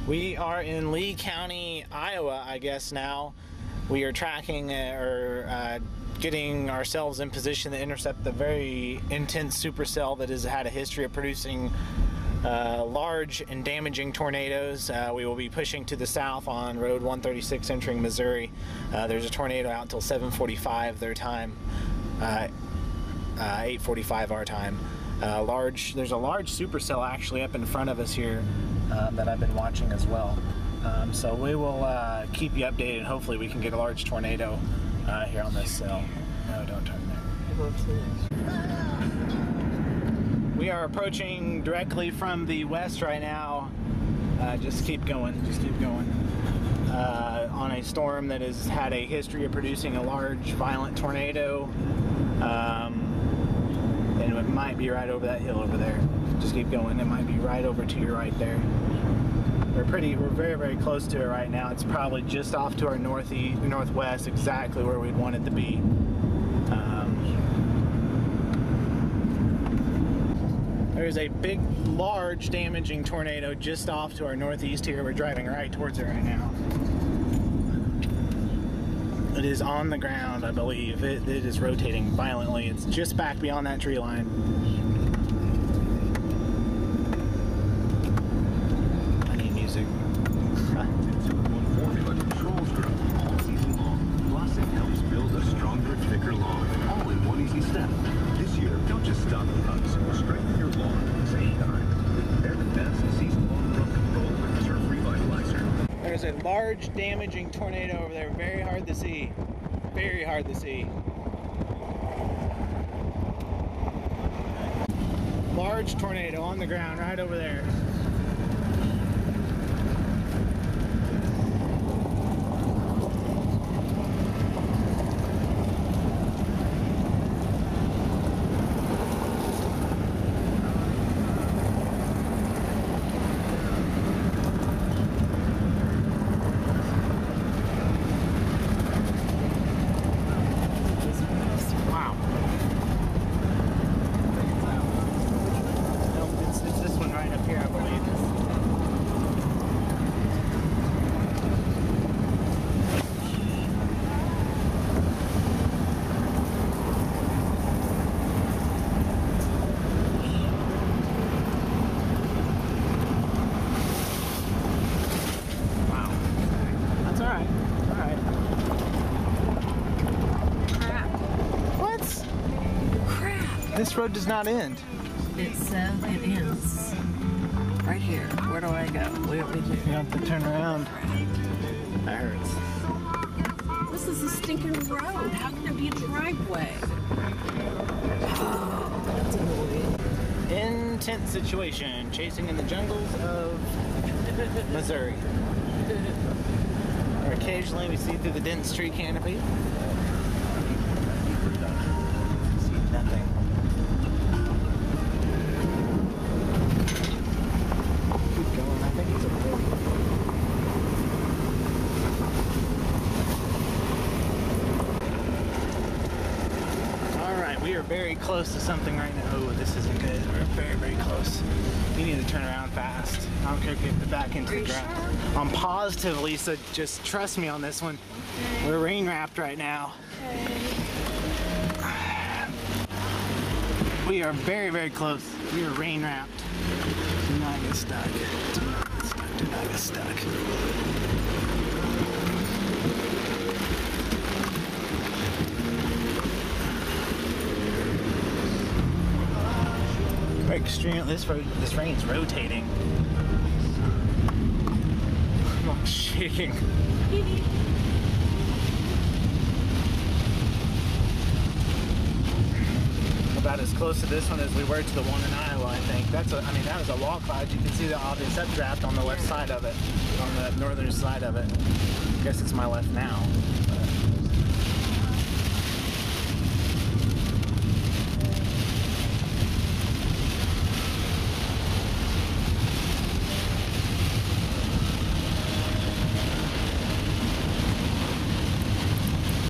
We are in Lee County, Iowa, I guess now. We are tracking getting ourselves in position to intercept the very intense supercell that has had a history of producing large and damaging tornadoes. We will be pushing to the south on Road 136 entering Missouri. There's a tornado out until 7:45 their time, 8:45 our time. There's a large supercell actually up in front of us here that I've been watching as well. So we will keep you updated. Hopefully we can get a large tornado here on this cell. No, don't turn there. We are approaching directly from the west right now. Just keep going, just keep going. On a storm that has had a history of producing a large violent tornado. And it might be right over that hill over there. Just keep going. It might be right over to your right there. We're very, very close to it right now. It's probably just off to our northwest, exactly where we'd want it to be. There's a big, large, damaging tornado just off to our northeast here. We're driving right towards it right now. It is on the ground, I believe. It is rotating violently. It's just back beyond that tree line. I need music. Formula controls growth all season long. Plus, it helps build a stronger, thicker lawn, all in one easy step. This year, don't just stop at hugs. Strengthen your lawn at the same time. With their advanced season-long growth control with Turf Revitalizer. There's a large, damaging tornado over there. Very hard to see. Very hard to see. Large tornado on the ground right over there. This road does not end. It says it ends right here. Where do I go? What do we do? You have to turn around. That hurts. This is a stinking road. How can it be a driveway? Oh, that's annoying. Intense situation. Chasing in the jungles of Missouri. Or occasionally we see through the dense tree canopy. See nothing. We are very close to something right now. Oh, this isn't good. We're very, very close. We need to turn around fast. I don't care if we get back into the ground. Sure? I'm positive, Lisa. Just trust me on this one. Okay. We're rain wrapped right now. Okay. We are very, very close. We are rain wrapped. Do not get stuck. Do not get stuck. Do not get stuck. Extreme. This rain's rotating. I'm all shaking. About as close to this one as we were to the one in Iowa, I think. That was a wall cloud. You can see the obvious updraft on the left side of it, on the northern side of it. I guess it's my left now.